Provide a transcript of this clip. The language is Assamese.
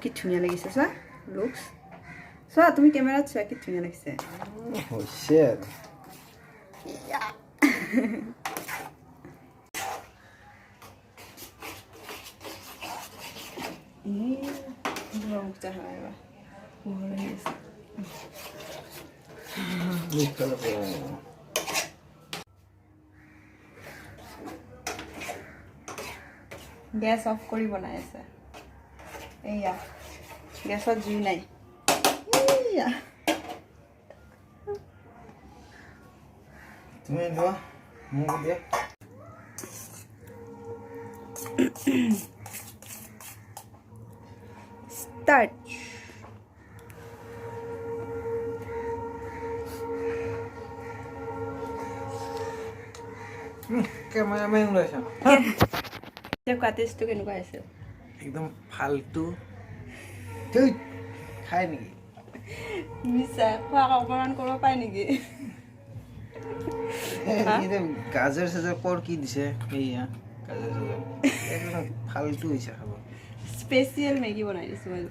কি ধুনীয়া লাগিছে চোৱা লুকছ চোৱা তুমি কেমেৰাত চোৱা কি ধুনীয়া লাগিছে হৈছে গেছ অফ কৰি বনাই আছে এইয়া গেছত জুই নাই এইয়া তুমি লোৱা মোক দিয়া start কেমেৰামেন লৈছা কোৱা টেষ্টটো কেনেকুৱা আছে একদম ফাল্টু খাই নেকি মিছা খোৱা অকণমান কৰিব পাই নেকি গাজৰ চাজৰ কৰ কি দিছে এইয়া গাজৰ চাজৰ একদম ফাল্টু হৈছে খাব স্পেচিয়েল মেগী বনাই দিছোঁ মই